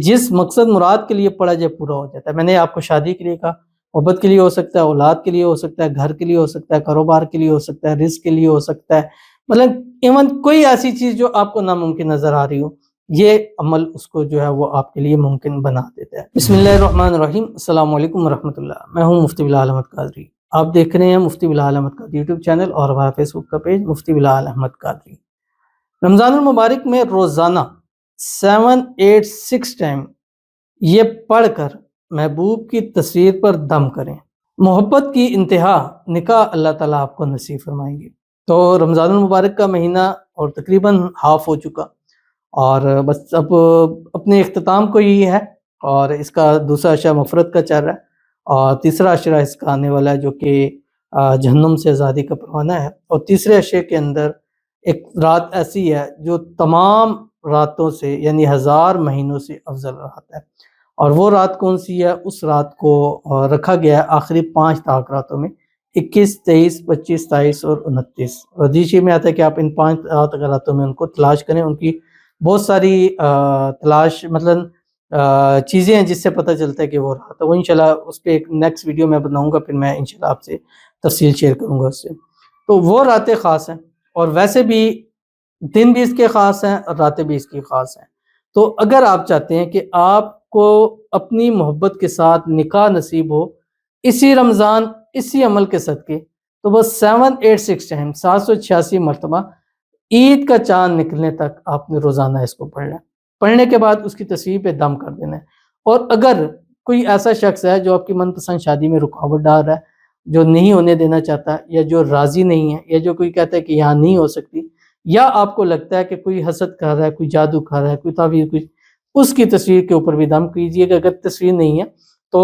جس مقصد مراد کے لیے پڑھا جائے پورا ہو جاتا ہے۔ میں نے آپ کو شادی کے لیے کہا، محبت کے لیے ہو سکتا ہے، اولاد کے لیے ہو سکتا ہے، گھر کے لیے ہو سکتا ہے، کاروبار کے لیے ہو سکتا ہے، رزق کے لیے ہو سکتا ہے، مطلب ایون کوئی ایسی چیز جو آپ کو ناممکن نظر آ رہی ہو، یہ عمل اس کو جو ہے وہ آپ کے لیے ممکن بنا دیتا ہے۔ بسم اللہ الرحمن الرحیم، السلام علیکم ورحمۃ اللہ۔ میں ہوں مفتی بلال احمد قادری، آپ دیکھ رہے ہیں مفتی بلال احمد قادری یوٹیوب چینل اور ہمارا فیس بک کا پیج مفتی بلال احمد قادری۔ رمضان المبارک میں روزانہ 786 ٹائم یہ پڑھ کر محبوب کی تصویر پر دم کریں۔ محبت کی انتہا نکاح اللہ تعالیٰ آپ کو نصیب فرمائیں گے۔ تو رمضان المبارک کا مہینہ اور تقریباً ہاف ہو چکا، اور بس اب اپنے اختتام کو ہی ہے، اور اس کا دوسرا عشرہ مغفرت کا چل رہا ہے، اور تیسرا عشرہ اس کا آنے والا ہے جو کہ جہنم سے آزادی کا پروانہ ہے۔ اور تیسرے عشرے کے اندر ایک رات ایسی ہے جو تمام راتوں سے یعنی 1000 مہینوں سے افضل رات ہے، اور وہ رات کون سی ہے؟ اس رات کو رکھا گیا ہے آخری 5 طاق راتوں میں، 21، 23، 25، 27 اور 29۔ حدیث میں آتا ہے کہ آپ ان 5 راتوں میں ان کو تلاش کریں۔ ان کی بہت ساری تلاش مطلب چیزیں ہیں جس سے پتہ چلتا ہے کہ وہ رات ہے۔ وہ انشاءاللہ اس پہ ایک نیکسٹ ویڈیو میں بناؤں گا، پھر میں انشاءاللہ آپ سے تفصیل شیئر کروں گا اس سے۔ تو وہ راتیں خاص ہیں، اور ویسے بھی دن بھی اس کے خاص ہیں اور راتیں بھی اس کی خاص ہیں۔ تو اگر آپ چاہتے ہیں کہ آپ کو اپنی محبت کے ساتھ نکاح نصیب ہو اسی رمضان اسی عمل کے صدقے، تو بس 786 ٹائم 786 مرتبہ عید کا چاند نکلنے تک آپ نے روزانہ اس کو پڑھنا ہے۔ پڑھنے کے بعد اس کی تصویر پہ دم کر دینا ہے۔ اور اگر کوئی ایسا شخص ہے جو آپ کی من پسند شادی میں رکاوٹ ڈال رہا ہے، جو نہیں ہونے دینا چاہتا، یا جو راضی نہیں ہے، یا جو کوئی کہتا ہے کہ یہاں نہیں ہو سکتی، یا آپ کو لگتا ہے کہ کوئی حسد کر رہا ہے، کوئی جادو کر رہا ہے، کوئی تعویذ، کوئی، اس کی تصویر کے اوپر بھی دم کیجئے گا۔ اگر تصویر نہیں ہے تو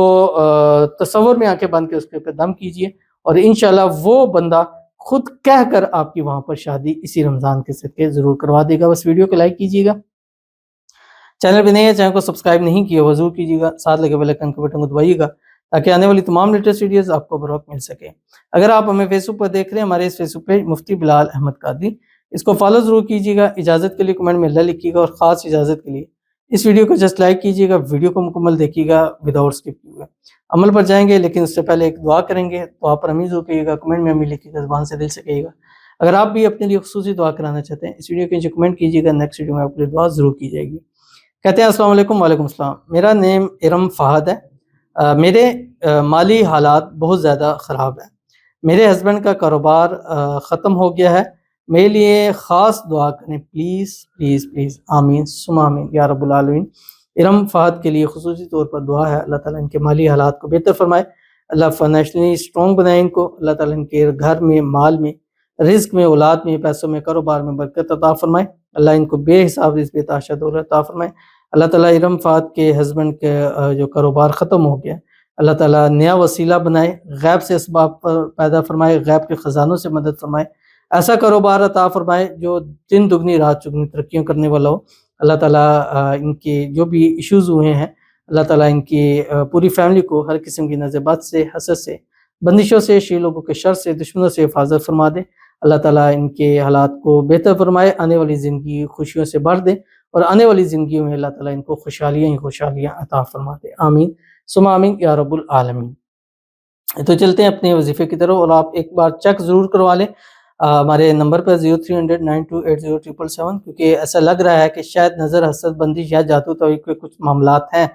تصور میں آنکھیں بند کے اس کے اوپر دم کیجئے، اور انشاءاللہ وہ بندہ خود کہہ کر آپ کی وہاں پر شادی اسی رمضان کے صدقے ضرور کروا دے گا۔ بس ویڈیو کو لائک کیجئے گا، چینل پہ نہیں ہے چینل کو سبسکرائب نہیں کیا وہ ضرور کیجئے گا، ساتھ لگے بیل آئکن کے بٹن کو دبائیے گا تاکہ آنے والی تمام لیٹسٹ ویڈیوز آپ کو بروقت مل سکے۔ اگر آپ ہمیں فیس بک پر دیکھ رہے ہیں، ہمارے اس فیس بک پیج مفتی بلال احمد قادری، اس کو فالو ضرور کیجئے گا۔ اجازت کے لیے کمنٹ میں اللہ لکھیے گا، اور خاص اجازت کے لیے اس ویڈیو کو جسٹ لائک کیجئے گا، ویڈیو کو مکمل دیکھیے گا وداؤٹ اسکپ کیے گا۔ عمل پر جائیں گے، لیکن اس سے پہلے ایک دعا کریں گے، دعا پر امین ضرور کہیے گا، کمنٹ میں امین لکھیے گا، زبان سے دل سے کہیے گا۔ اگر آپ بھی اپنے لیے خصوصی دعا کرانا چاہتے ہیں، اس ویڈیو کے نیچے کمنٹ کیجئے گا، نیکسٹ ویڈیو میں آپ کے لیے دعا ضرور کی جائے گی۔ کہتے ہیں السلام علیکم۔ وعلیکم السلام، میرا نیم ارم فہد ہے، میرے مالی حالات بہت زیادہ خراب ہیں، میرے ہسبینڈ کا کاروبار ختم ہو گیا ہے، میرے لیے خاص دعا کریں پلیز پلیز پلیز، آمین ثم آمین یا رب العالمین۔ ارم فہد کے لیے خصوصی طور پر دعا ہے، اللہ تعالیٰ ان کے مالی حالات کو بہتر فرمائے، اللہ فائنینشلی اسٹرانگ بنائے ان کو، اللہ تعالیٰ ان کے گھر میں، مال میں، رزق میں، اولاد میں، پیسوں میں، کاروبار میں برکت عطا فرمائے، اللہ ان کو بے حساب رزق عطا دولت عطا فرمائے، اللہ تعالیٰ ارم فہد کے ہسبینڈ کے جو کاروبار ختم ہو گیا، اللہ تعالیٰ نیا وسیلہ بنائے، غیب سے اسباب پر پیدا فرمائے، غیب کے خزانوں سے مدد فرمائے، ایسا کاروبار عطا فرمائے جو دن دگنی رات چگنی ترقیاں کرنے والا ہو، اللہ تعالیٰ ان کے جو بھی ایشوز ہوئے ہیں، اللہ تعالیٰ ان کی پوری فیملی کو ہر قسم کی نظر بد سے، حسد سے، بندشوں سے، شی لوگوں کے شر سے، دشمنوں سے حفاظت فرما دے، اللہ تعالیٰ ان کے حالات کو بہتر فرمائے، آنے والی زندگی خوشیوں سے بھر دے، اور آنے والی زندگیوں میں اللہ تعالیٰ ان کو خوشحالیاں ہی خوشحالیاں عطا فرما دے، آمین ثم آمین یا رب العالمین۔ تو چلتے ہیں اپنے وظیفے کی طرف، اور آپ ایک بار چیک ضرور کروا لیں ہمارے نمبر پر 0300928077، کیونکہ ایسا لگ رہا ہے کہ شاید نظر، حسد، بندش یا جادو توئی کے کچھ معاملات ہیں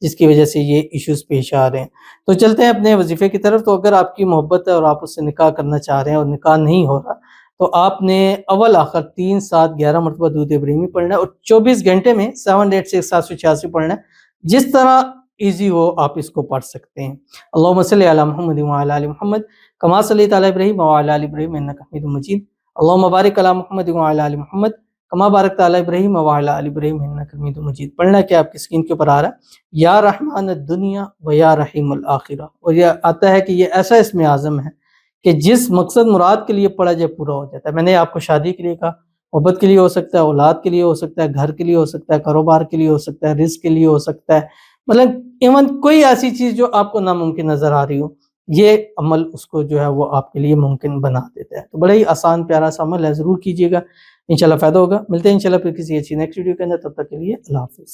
جس کی وجہ سے یہ ایشوز پیش آ رہے ہیں۔ تو چلتے ہیں اپنے وظیفے کی طرف۔ تو اگر آپ کی محبت ہے اور آپ اس سے نکاح کرنا چاہ رہے ہیں اور نکاح نہیں ہو رہا، تو آپ نے اول آخر 3، 7، 11 مرتبہ درود ابراہیمی پڑھنا ہے، اور 24 گھنٹے میں 786 786 پڑھنا ہے، جس طرح ایزی ہو آپ اس کو پڑھ سکتے ہیں۔ اللہم صلی علی محمد وعلی آل محمد کما صلیت علی ابراہیم وعلی آل ابراہیم انک حمید مجید، اللہم بارک علی محمد وعلی آل محمد کما بارکت علی ابراہیم وعلی آل ابراہیم انک حمید مجید۔ پڑھنا کیا آپ کی اسکرین کے اوپر آ رہا ہے، یا رحمان الدنیا و یا رحیم الآخرہ، اور یہ آتا ہے کہ یہ ایسا اسم اعظم ہے کہ جس مقصد مراد کے لیے پڑھا جائے پورا ہو جاتا ہے۔ میں نے آپ کو شادی کے لیے کہا، محبت کے لیے ہو سکتا ہے، اولاد کے لیے ہو سکتا ہے، گھر کے لیے ہو سکتا ہے، کاروبار کے لیے ہو سکتا ہے، رزق کے لیے ہو سکتا ہے، مطلب ایون کوئی ایسی چیز جو آپ کو ناممکن نظر آ رہی ہو، یہ عمل اس کو جو ہے وہ آپ کے لیے ممکن بنا دیتا ہے۔ تو بڑا ہی آسان پیارا سا عمل ہے، ضرور کیجیے گا، انشاءاللہ فائدہ ہوگا۔ ملتے ہیں انشاءاللہ پھر کسی اچھی نیکسٹ ویڈیو کے اندر، تب تک کے لیے اللہ حافظ۔